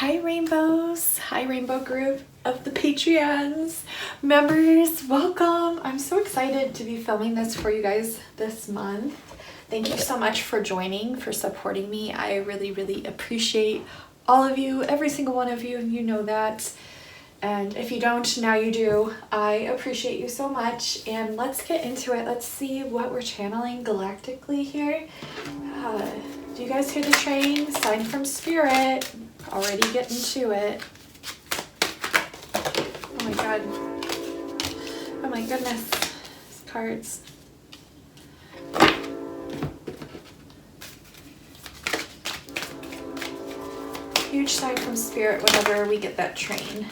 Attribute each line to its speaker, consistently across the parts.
Speaker 1: Hi rainbows, hi rainbow group of the Patreons members, welcome. I'm so excited to be filming this for you guys this month. Thank you so much for joining, for supporting me. I really appreciate all of you, every single one of you, you know that. And if you don't, now you do. I appreciate you so much, and let's get into it. Let's see what we're channeling galactically here. Do you guys hear the train? Sign from spirit. Already getting to it. Oh my god. Oh my goodness. These cards. Huge sign from spirit whenever we get that train.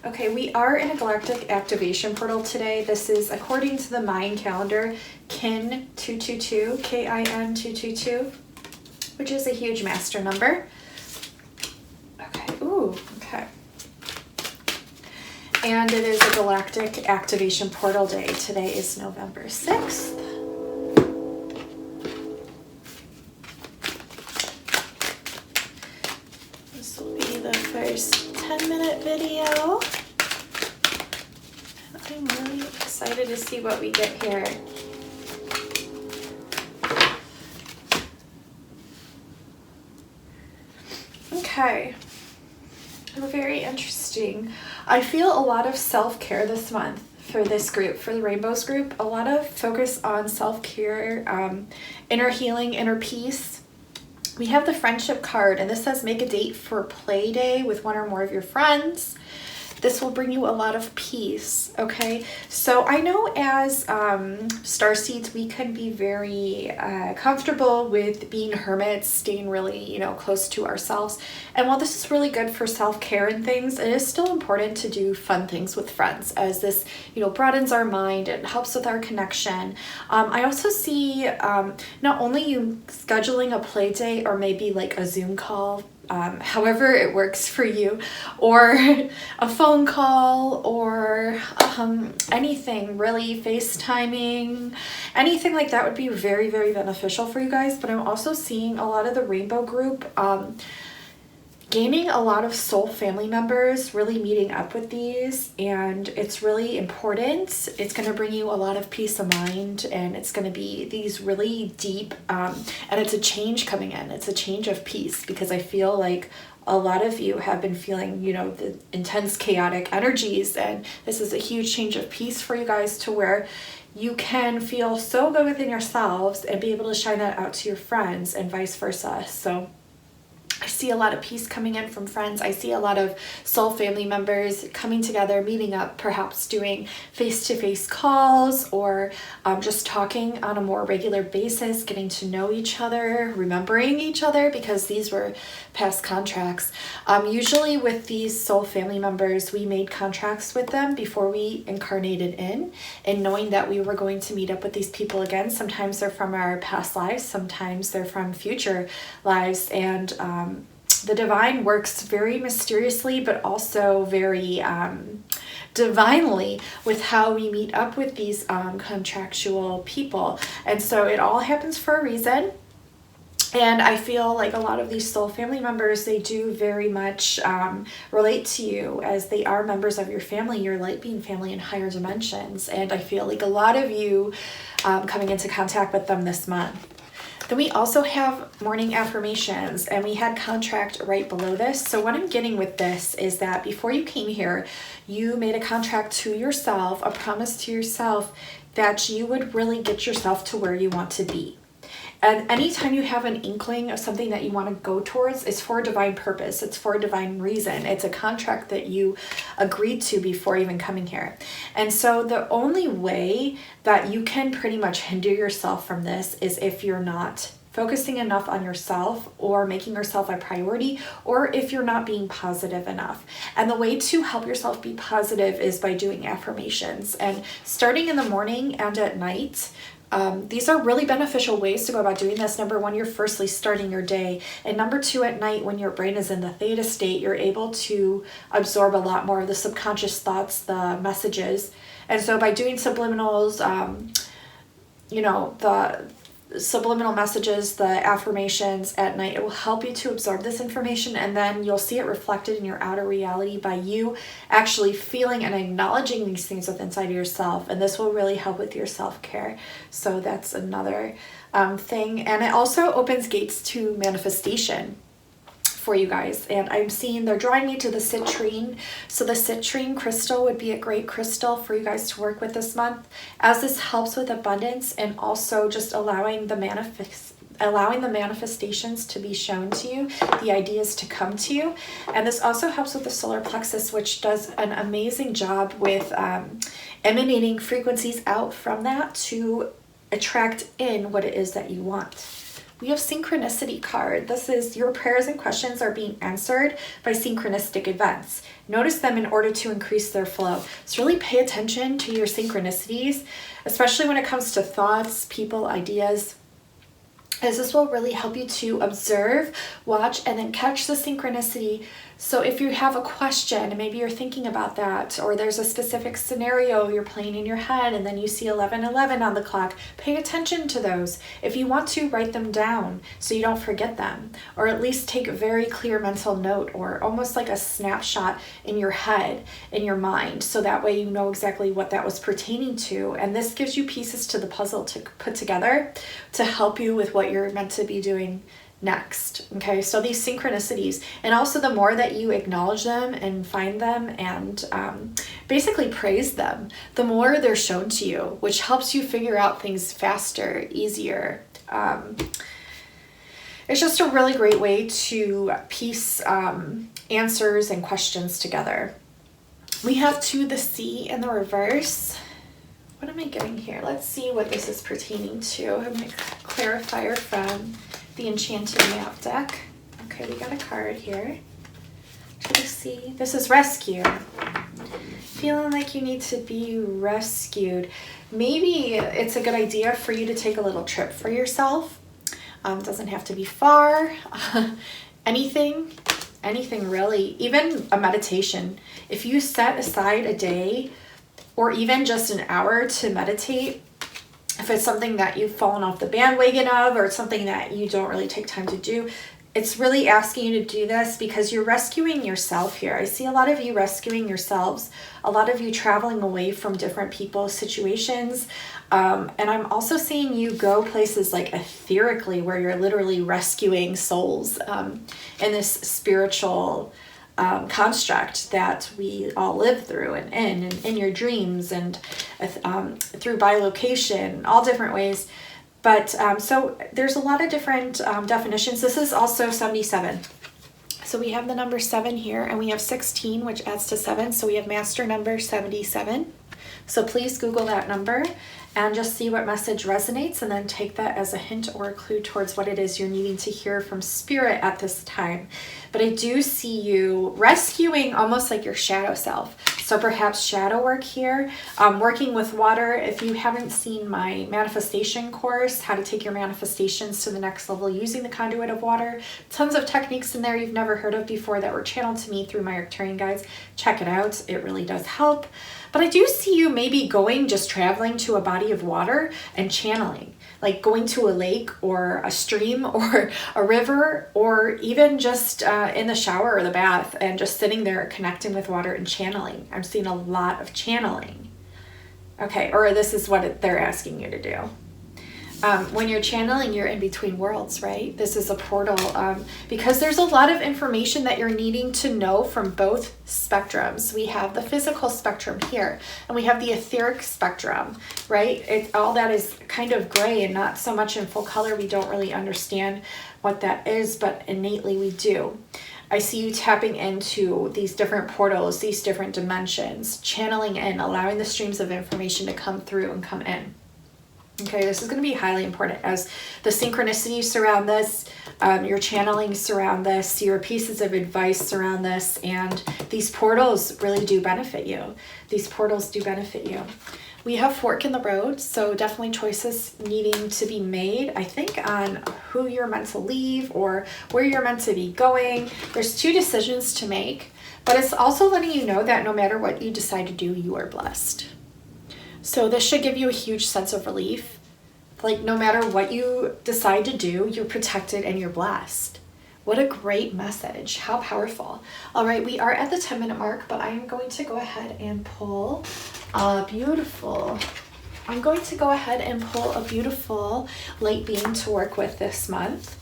Speaker 1: Okay, we are in a galactic activation portal today. This is according to the Mayan calendar, Kin 222, K-I-N 222, which is a huge master number. Okay, ooh, okay. And it is a galactic activation portal day. Today is November 6th. This will be the first 10-minute video. I'm really excited to see what we get here. Okay, very interesting. I feel a lot of self-care this month for this group, for the Rainbows group. A lot of focus on self-care, inner healing, inner peace. We have the friendship card, and this says make a date for play day with one or more of your friends. This will bring you a lot of peace, okay? So I know as starseeds, we can be very comfortable with being hermits, staying really, close to ourselves. And while this is really good for self-care and things, it is still important to do fun things with friends, as this, broadens our mind and helps with our connection. I also see not only you scheduling a play date or maybe like a Zoom call, however it works for you, or a phone call, or anything really, FaceTiming, anything like that would be very beneficial for you guys. But I'm also seeing a lot of the Rainbow group gaining a lot of soul family members, really meeting up with these, and it's really important. It's going to bring you a lot of peace of mind, and it's going to be these really deep, and it's a change coming in. It's a change of peace, because I feel like a lot of you have been feeling, the intense chaotic energies, and this is a huge change of peace for you guys, to where you can feel so good within yourselves and be able to shine that out to your friends, and vice versa. So I see a lot of peace coming in from friends. I see a lot of soul family members coming together, meeting up, perhaps doing face-to-face calls, or just talking on a more regular basis, getting to know each other, remembering each other, because these were past contracts. Usually with these soul family members, we made contracts with them before we incarnated in, and knowing that we were going to meet up with these people again. Sometimes they're from our past lives, sometimes they're from future lives, and the divine works very mysteriously, but also very divinely with how we meet up with these contractual people. And so it all happens for a reason. And I feel like a lot of these soul family members, they do very much relate to you, as they are members of your family, your light being family in higher dimensions. And I feel like a lot of you coming into contact with them this month. Then we also have morning affirmations, and we had contract right below this. So what I'm getting with this is that before you came here, you made a contract to yourself, a promise to yourself, that you would really get yourself to where you want to be. And anytime you have an inkling of something that you want to go towards, it's for a divine purpose. It's for a divine reason. It's a contract that you agreed to before even coming here. And so the only way that you can pretty much hinder yourself from this is if you're not focusing enough on yourself, or making yourself a priority, or if you're not being positive enough. And the way to help yourself be positive is by doing affirmations, and starting in the morning and at night. These are really beneficial ways to go about doing this. Number one, you're firstly starting your day. And number two, at night, when your brain is in the theta state, you're able to absorb a lot more of the subconscious thoughts, the messages. And so by doing subliminals, subliminal messages, the affirmations at night. It will help you to absorb this information, and then you'll see it reflected in your outer reality by you actually feeling and acknowledging these things within inside yourself. And this will really help with your self-care. So that's another thing. And it also opens gates to manifestation for you guys. And I'm seeing they're drawing me to the citrine. So the citrine crystal would be a great crystal for you guys to work with this month, as this helps with abundance and also just allowing the manifestations to be shown to you, the ideas to come to you. And this also helps with the solar plexus, which does an amazing job with emanating frequencies out from that to attract in what it is that you want. We have synchronicity card. This is your prayers and questions are being answered by synchronistic events. Notice them in order to increase their flow. So really pay attention to your synchronicities, especially when it comes to thoughts, people, ideas, as this will really help you to observe, watch, and then catch the synchronicity. So if you have a question and maybe you're thinking about that, or there's a specific scenario you're playing in your head and then you see 11:11 on the clock, pay attention to those. If you want to, write them down so you don't forget them, or at least take a very clear mental note, or almost like a snapshot in your head, in your mind, so that way you know exactly what that was pertaining to. And this gives you pieces to the puzzle to put together to help you with what you're meant to be doing next. Okay, so these synchronicities, and also the more that you acknowledge them and find them and basically praise them, the more they're shown to you, which helps you figure out things faster, easier. It's just a really great way to piece answers and questions together. We have to the sea in the reverse. What am I getting here? Let's see what this is pertaining to. I'm going to clarifier from the Enchanted Map deck. Okay, we got a card here. To the sea. This is rescue. Feeling like you need to be rescued. Maybe it's a good idea for you to take a little trip for yourself. Doesn't have to be far. Anything really. Even a meditation. If you set aside a day or even just an hour to meditate, if it's something that you've fallen off the bandwagon of, or it's something that you don't really take time to do, it's really asking you to do this because you're rescuing yourself here. I see a lot of you rescuing yourselves, a lot of you traveling away from different people, situations. And I'm also seeing you go places like etherically, where you're literally rescuing souls in this spiritual construct that we all live through and in your dreams and through bilocation, all different ways. But so there's a lot of different definitions. This is also 77. So we have the number 7 here, and we have 16, which adds to 7. So we have master number 77. So please Google that number and just see what message resonates, and then take that as a hint or a clue towards what it is you're needing to hear from spirit at this time. But I do see you rescuing almost like your shadow self. So perhaps shadow work here, working with water. If you haven't seen my manifestation course, how to take your manifestations to the next level using the conduit of water, tons of techniques in there you've never heard of before that were channeled to me through my Arcturian guides. Check it out. It really does help. But I do see you maybe just traveling to a body of water and channeling, like going to a lake or a stream or a river, or even just in the shower or the bath and just sitting there connecting with water and channeling. I'm seeing a lot of channeling. Okay, or this is what they're asking you to do. When you're channeling, you're in between worlds, right? This is a portal because there's a lot of information that you're needing to know from both spectrums. We have the physical spectrum here, and we have the etheric spectrum, right? All that is kind of gray and not so much in full color. We don't really understand what that is, but innately we do. I see you tapping into these different portals, these different dimensions, channeling in, allowing the streams of information to come through and come in. Okay, this is going to be highly important as the synchronicities surround this, your channeling surround this, your pieces of advice surround this, and these portals really do benefit you. These portals do benefit you. We have fork in the road, so definitely choices needing to be made, I think, on who you're meant to leave or where you're meant to be going. There's 2 decisions to make, but it's also letting you know that no matter what you decide to do, you are blessed. So this should give you a huge sense of relief Like, no matter what you decide to do, you're protected and you're blessed. What a great message. How powerful. All right, we are at the 10-minute mark, but I am going to go ahead and pull a beautiful light being to work with this month.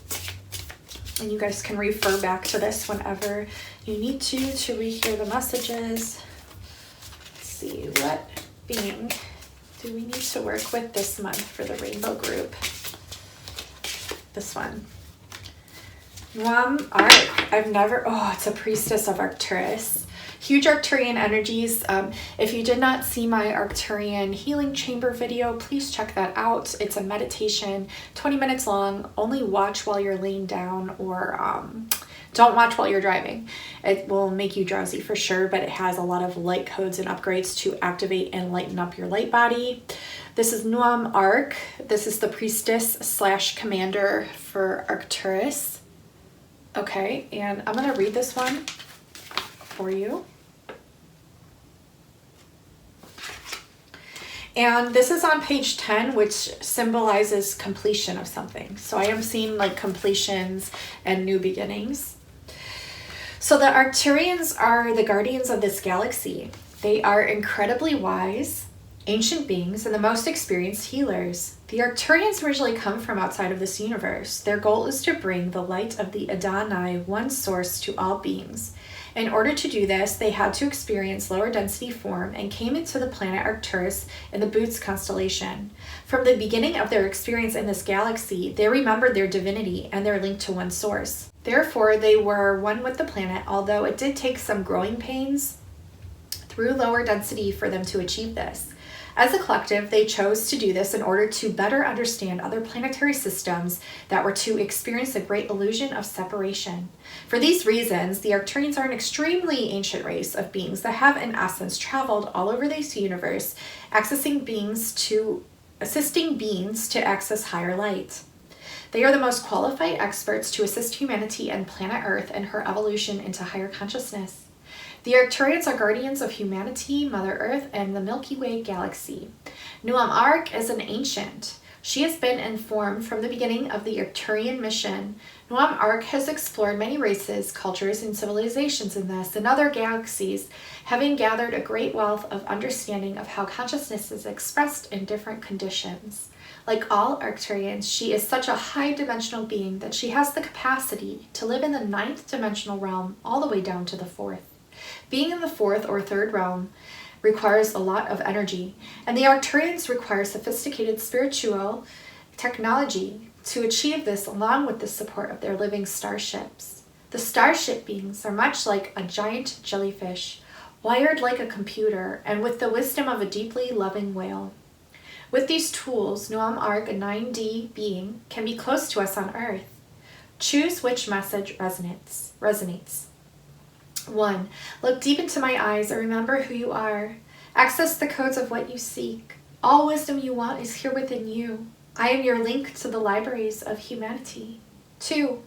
Speaker 1: And you guys can refer back to this whenever you need to rehear the messages. Let's see, what being do we need to work with this month for the rainbow group? This one. It's a priestess of Arcturus. Huge Arcturian energies. If you did not see my Arcturian healing chamber video, please check that out. It's a meditation, 20 minutes long. Only watch while you're laying down, or don't watch while you're driving. It will make you drowsy for sure, but it has a lot of light codes and upgrades to activate and lighten up your light body. This is 𝐓𝐀𝐊𝐿. This is the priestess / commander for Arcturus. Okay, and I'm going to read this one for you. And this is on page 10, which symbolizes completion of something. So I am seeing like completions and new beginnings. So the Arcturians are the guardians of this galaxy. They are incredibly wise, ancient beings, and the most experienced healers. The Arcturians originally come from outside of this universe. Their goal is to bring the light of the Adonai, one source, to all beings. In order to do this, they had to experience lower density form and came into the planet Arcturus in the Boots constellation. From the beginning of their experience in this galaxy, they remembered their divinity and their link to one source. Therefore, they were one with the planet, although it did take some growing pains through lower density for them to achieve this. As a collective, they chose to do this in order to better understand other planetary systems that were to experience a great illusion of separation. For these reasons, the Arcturians are an extremely ancient race of beings that have, in essence, traveled all over this universe, assisting beings to access higher light. They are the most qualified experts to assist humanity and planet Earth in her evolution into higher consciousness. The Arcturians are guardians of humanity, Mother Earth, and the Milky Way galaxy. 𝐓𝐀𝐊𝐿 is an ancient. She has been informed from the beginning of the Arcturian mission. 𝐓𝐀𝐊𝐿 has explored many races, cultures, and civilizations in this and other galaxies, having gathered a great wealth of understanding of how consciousness is expressed in different conditions. Like all Arcturians, she is such a high-dimensional being that she has the capacity to live in the 9th dimensional realm all the way down to the 4th. Being in the 4th or 3rd realm requires a lot of energy, and the Arcturians require sophisticated spiritual technology to achieve this, along with the support of their living starships. The starship beings are much like a giant jellyfish, wired like a computer, and with the wisdom of a deeply loving whale. With these tools, 𝐓𝐀𝐊𝐿, a 9D being, can be close to us on Earth. Choose which message resonates. 1. Look deep into my eyes and remember who you are. Access the codes of what you seek. All wisdom you want is here within you. I am your link to the libraries of humanity. 2.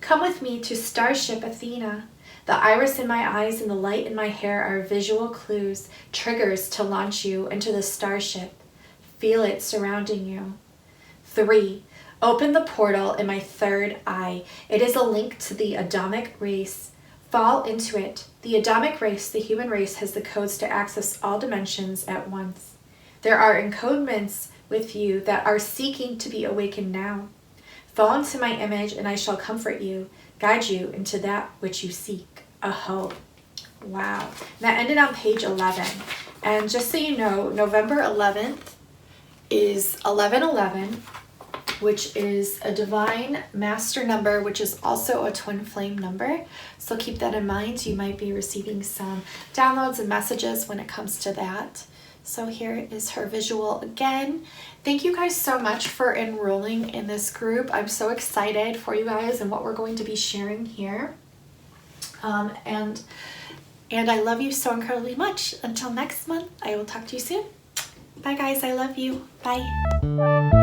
Speaker 1: Come with me to Starship Athena. The iris in my eyes and the light in my hair are visual clues, triggers to launch you into the starship. Feel it surrounding you. 3. Open the portal in my 3rd eye. It is a link to the Adamic race. Fall into it. The Adamic race, the human race, has the codes to access all dimensions at once. There are encodements with you that are seeking to be awakened now. Fall into my image and I shall comfort you, guide you into that which you seek. Aho. Wow. That ended on page 11. And just so you know, November 11th is 1111, which is a divine master number, which is also a twin flame number. So keep that in mind. You might be receiving some downloads and messages when it comes to that. So here is her visual again. Thank you guys so much for enrolling in this group. I'm so excited for you guys and what we're going to be sharing here. And I love you so incredibly much. Until next month, I will talk to you soon. Bye guys, I love you. Bye.